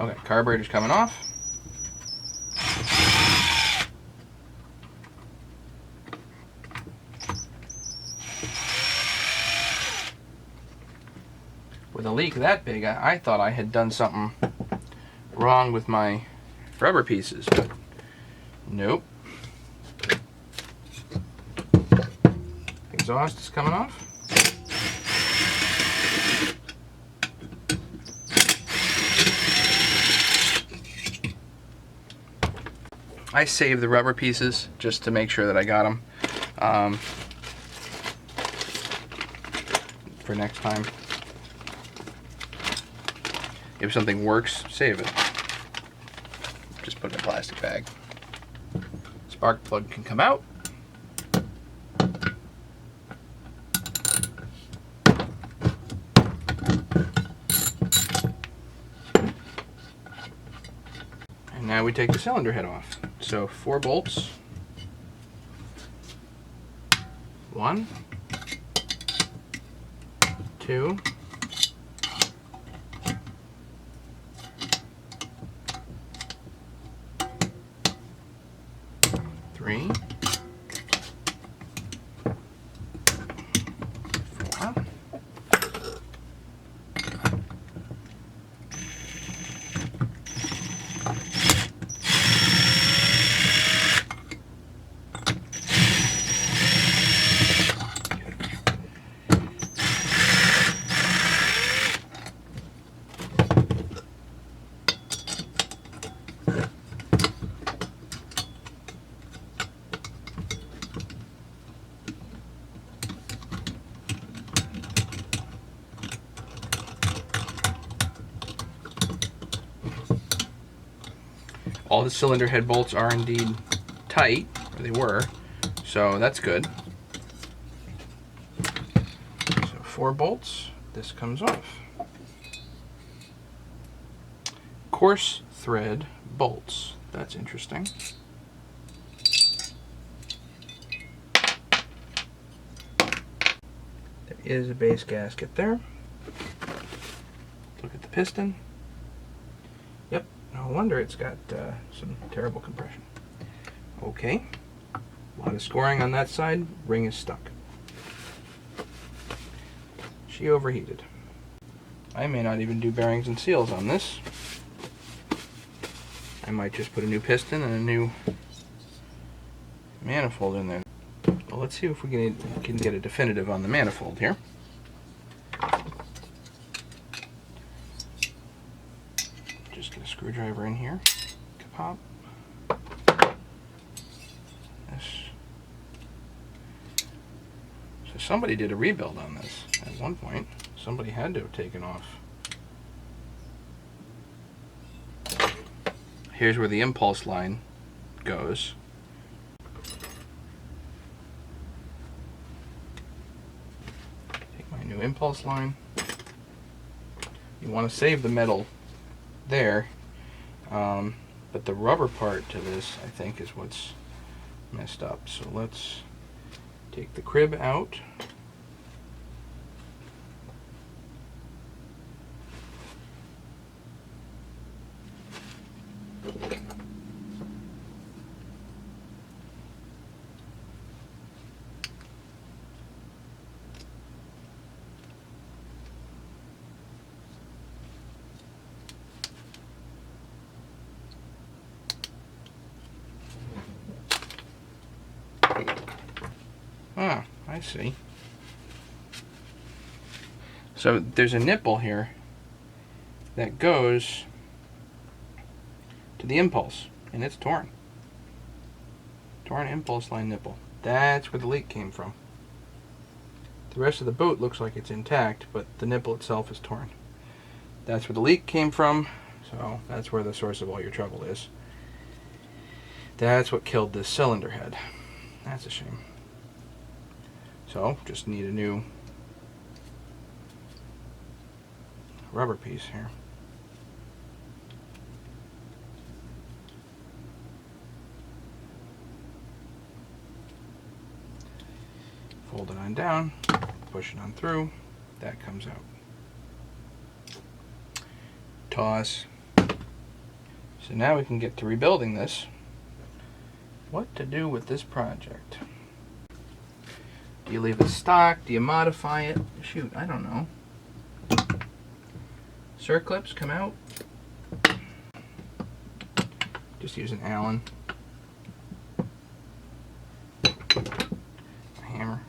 Okay, carburetor's coming off. With a leak that big, I thought I had done something wrong with my rubber pieces, but nope. Exhaust is coming off. I saved the rubber pieces just to make sure that I got them for next time. If something works, save it. Just put it in a plastic bag. Spark plug can come out. And now we take the cylinder head off. So 4 bolts. 1, 2, 3, 4. All the cylinder head bolts are indeed tight, or they were, so that's good. So 4 bolts, this comes off. Coarse thread bolts, that's interesting. There is a base gasket there. Look at the piston. Yep, no wonder it's got some terrible compression. Okay, a lot of scoring on that side. Ring is stuck. She overheated. I may not even do bearings and seals on this. I might just put a new piston and a new manifold in there. Well, let's see if we can get a definitive on the manifold here. Just get a screwdriver in here. Pop. This. So somebody did a rebuild on this at one point. Somebody had to have taken off. Here's where the impulse line goes. Take my new impulse line. You want to save the metal there, but the rubber part to this, I think, is what's messed up. So let's take the crib out. Ah, I see. So there's a nipple here that goes to the impulse, and it's torn. Torn impulse line nipple. That's where the leak came from. The rest of the boat looks like it's intact, but the nipple itself is torn. That's where the leak came from, so that's where the source of all your trouble is. That's what killed this cylinder head. That's a shame. So, just need a new rubber piece here. Fold it on down, push it on through, that comes out. Toss, So now we can get to rebuilding this. What to do with this project? Do you leave it stock? Do you modify it? Shoot, I don't know. Circlips come out. Just use an Allen. A hammer.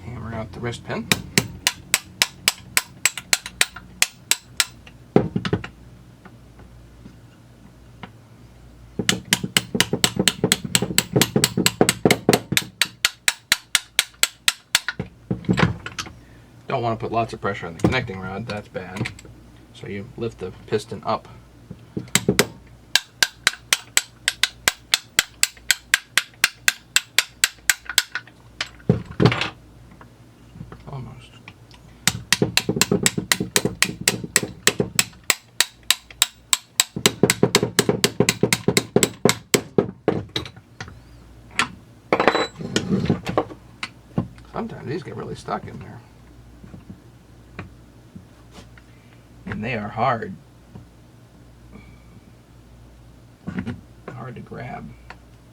Hammer out the wrist pin. Don't want to put lots of pressure on the connecting rod, that's bad. So you lift the piston up. Almost. Sometimes these get really stuck in there. And they are hard. Hard to grab.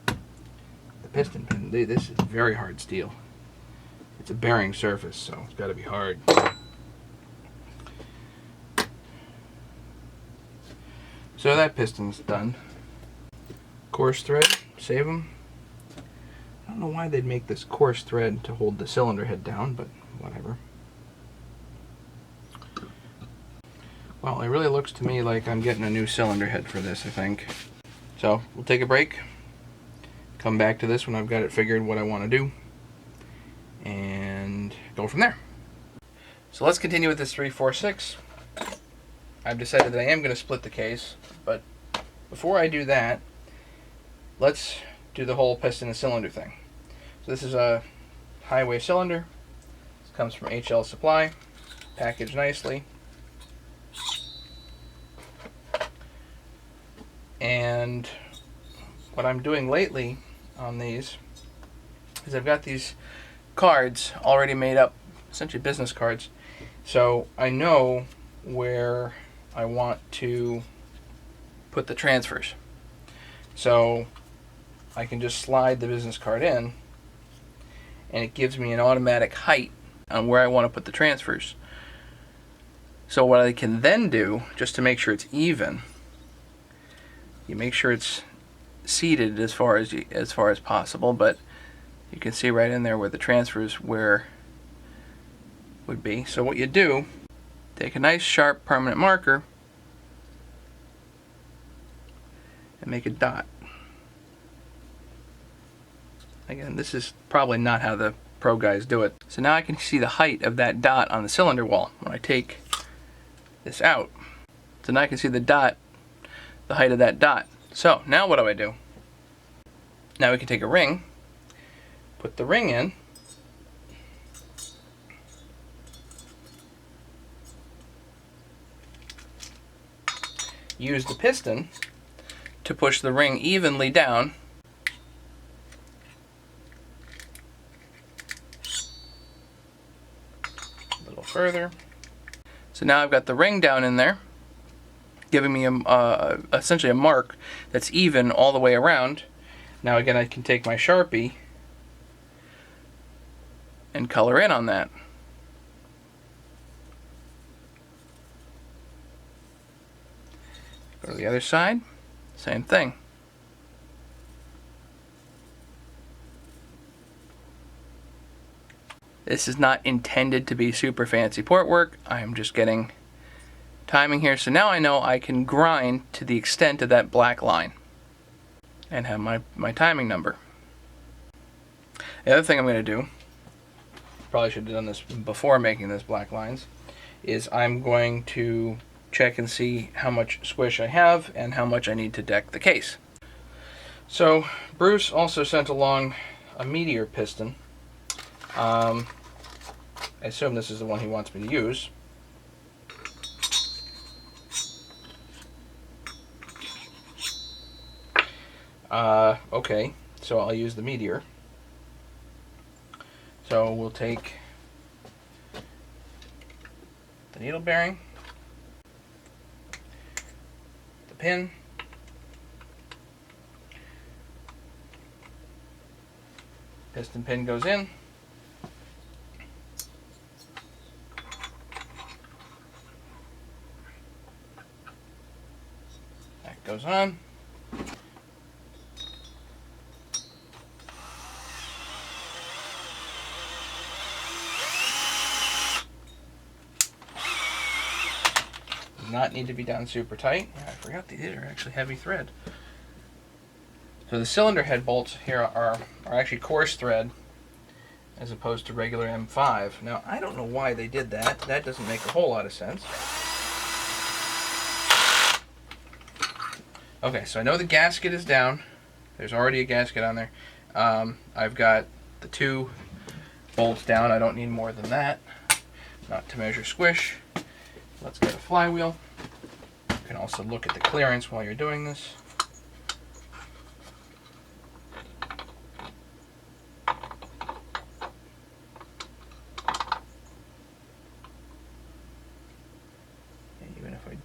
The piston pin, this is very hard steel. It's a bearing surface, so it's got to be hard. So that piston's done. Coarse thread, save them. I don't know why they'd make this coarse thread to hold the cylinder head down, but whatever. Well, it really looks to me like I'm getting a new cylinder head for this, I think. So, we'll take a break. Come back to this when I've got it figured what I want to do. And go from there. So let's continue with this 346. I've decided that I am going to split the case, but before I do that, let's do the whole piston and cylinder thing. So this is a Hyway cylinder. This comes from HL Supply, packaged nicely. And what I'm doing lately on these is I've got these cards already made up, essentially business cards. So I know where I want to put the transfers. So I can just slide the business card in and it gives me an automatic height on where I want to put the transfers. So what I can then do, just to make sure it's even, you make sure it's seated as far as possible, but you can see right in there where the transfers would be. So what you do, take a nice sharp permanent marker and make a dot. Again, this is probably not how the pro guys do it. So now I can see the height of that dot on the cylinder wall when I take this out. So now I can see the dot, the height of that dot. So now what do? Now we can take a ring, put the ring in, use the piston to push the ring evenly down, a little further. So now I've got the ring down in there, giving me essentially a mark that's even all the way around. Now again, I can take my Sharpie and color in on that. Go to the other side, same thing. This is not intended to be super fancy port work. I am just getting timing here, so now I know I can grind to the extent of that black line and have my timing number. The other thing I'm going to do, probably should have done this before making those black lines, is I'm going to check and see how much squish I have and how much I need to deck the case. So Bruce also sent along a Meteor piston. I assume this is the one he wants me to use. Okay, so I'll use the Meteor. So we'll take the needle bearing, the pin, piston pin goes in, that goes on. Does not need to be done super tight. Yeah, I forgot these are actually heavy thread. So the cylinder head bolts here are actually coarse thread as opposed to regular M5. Now, I don't know why they did that. That doesn't make a whole lot of sense. Okay, so I know the gasket is down. There's already a gasket on there. I've got the 2 bolts down. I don't need more than that. Not to measure squish. Let's get a flywheel. You can also look at the clearance while you're doing this. Even if I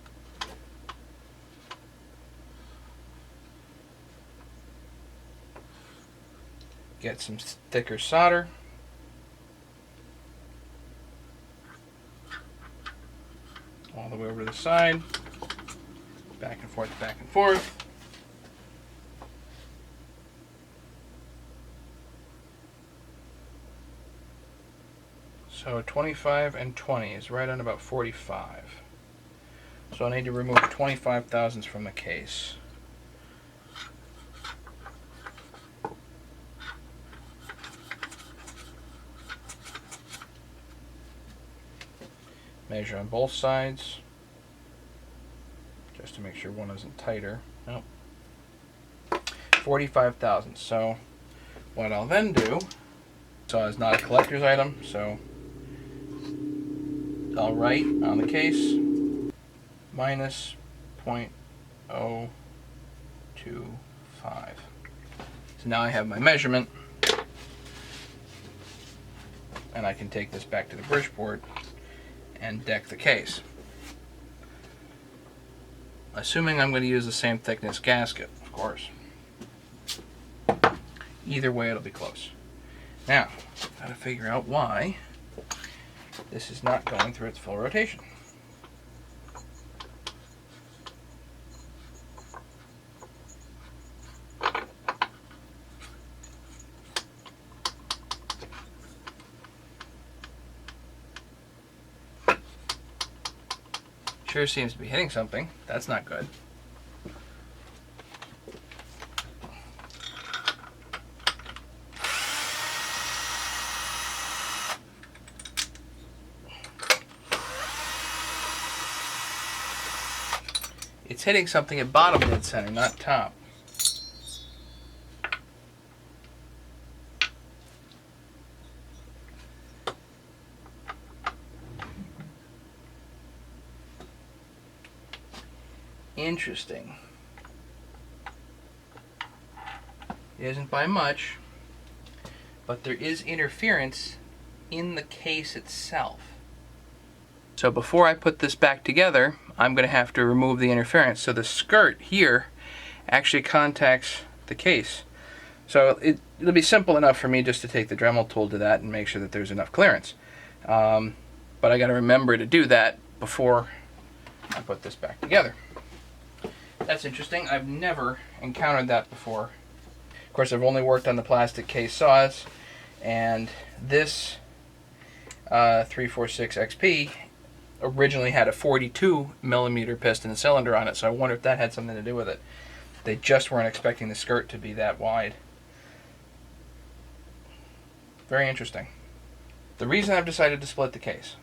get some thicker solder. All the way over to the side. Back and forth, back and forth. So 25 and 20 is right on about 45. So I need to remove 25 thousandths from the case. Measure on both sides, just to make sure one isn't tighter. Nope. 45 thousandths. So what I'll then do, so it's not a collector's item, so I'll write on the case minus 0.025. So now I have my measurement, and I can take this back to the Bridgeport and deck the case. Assuming I'm going to use the same thickness gasket, of course. Either way, it'll be close. Now, I've got to figure out why this is not going through its full rotation. Sure seems to be hitting something. That's not good. It's hitting something at bottom dead center, not top. Interesting. It isn't by much, but there is interference in the case itself. So before I put this back together, I'm going to have to remove the interference. So the skirt here actually contacts the case. So it'll be simple enough for me just to take the Dremel tool to that and make sure that there's enough clearance. But I got to remember to do that before I put this back together. That's interesting. I've never encountered that before. Of course, I've only worked on the plastic case saws, and this 346 XP originally had a 42 millimeter piston cylinder on it, so I wonder if that had something to do with it. They just weren't expecting the skirt to be that wide. Very interesting. The reason I've decided to split the case,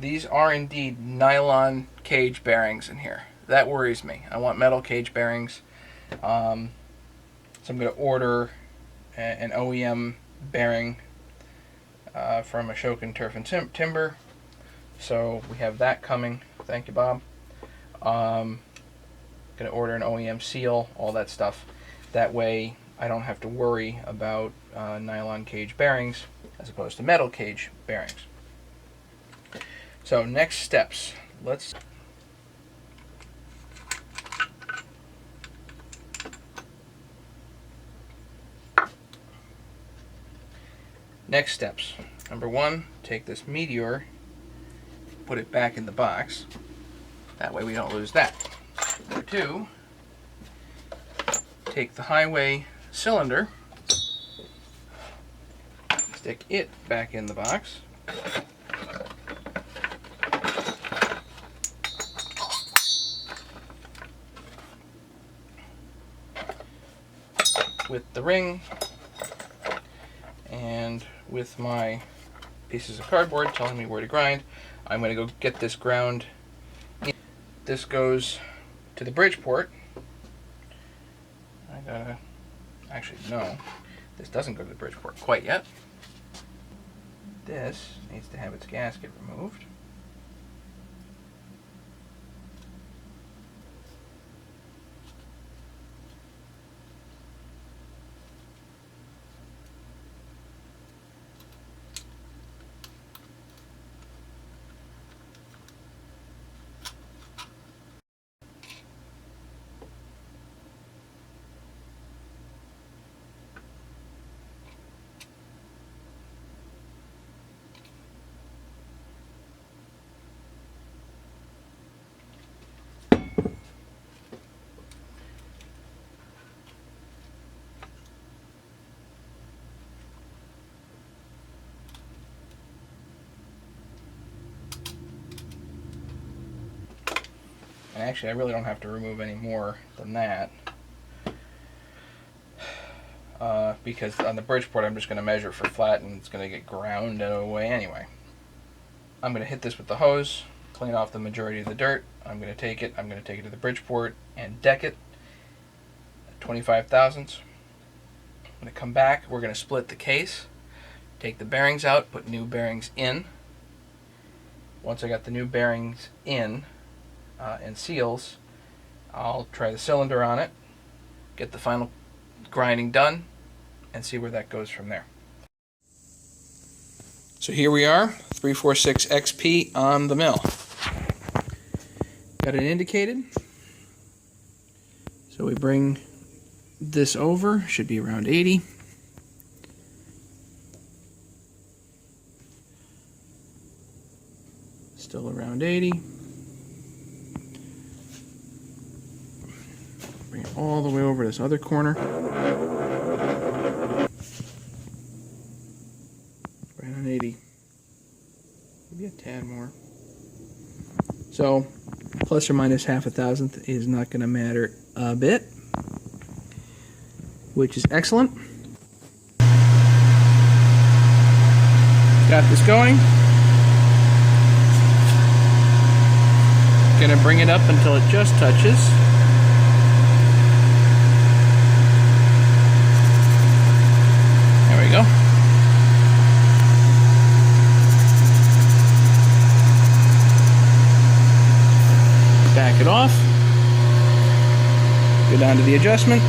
these are indeed nylon cage bearings in here. That worries me. I want metal cage bearings. So I'm going to order an OEM bearing from Ashokan Turf and Timber. So we have that coming. Thank you, Bob. Going to order an OEM seal, all that stuff. That way I don't have to worry about nylon cage bearings. as opposed to metal cage bearings. So next steps. Next steps. Number one, take this Meteor, put it back in the box. That way we don't lose that. Number two, take the Hyway cylinder, stick it back in the box. With the ring and with my pieces of cardboard telling me where to grind, I'm going to go get this ground. This goes to the Bridgeport. Actually, no, this doesn't go to the Bridgeport quite yet. This needs to have its gasket removed. And actually, I really don't have to remove any more than that. Because on the Bridgeport, I'm just going to measure for flat and it's going to get ground away anyway. I'm going to hit this with the hose, clean off the majority of the dirt. I'm going to take it to the Bridgeport and deck it at 25 thousandths. I'm going to come back, we're going to split the case, take the bearings out, put new bearings in. Once I got the new bearings in, and seals, I'll try the cylinder on it, get the final grinding done, and see where that goes from there. So here we are, 346 XP on the mill. Got it indicated. So we bring this over, should be around 80. Still around 80. Bring it all the way over this other corner. Right on 80. Maybe a tad more. So, plus or minus half a thousandth is not going to matter a bit, which is excellent. Got this going. Going to bring it up until it just touches. There we go. Back it off. Go down to the adjustment.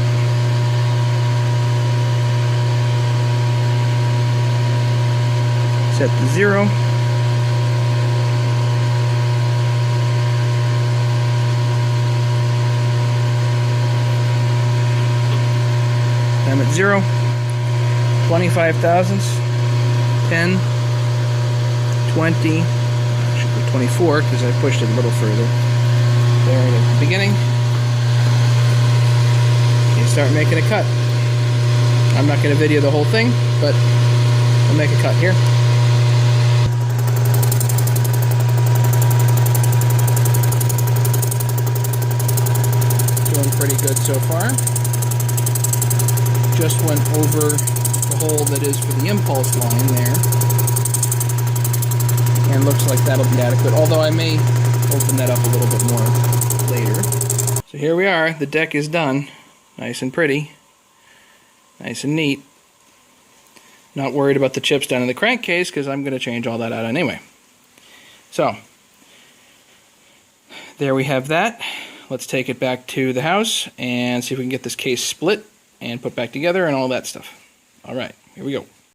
Set to 0. I'm at 0. 25 thousandths. 10. 20. I should put 24 because I pushed it a little further. There at the beginning. You start making a cut. I'm not going to video the whole thing, but I'll make a cut here. Doing pretty good so far. Just went over the hole that is for the impulse line there. And looks like that'll be adequate, although I may open that up a little bit more later. So here we are, the deck is done. Nice and pretty. Nice and neat. Not worried about the chips down in the crankcase because I'm going to change all that out anyway. So, there we have that. Let's take it back to the house and see if we can get this case split and put back together and all that stuff. Alright, here we go.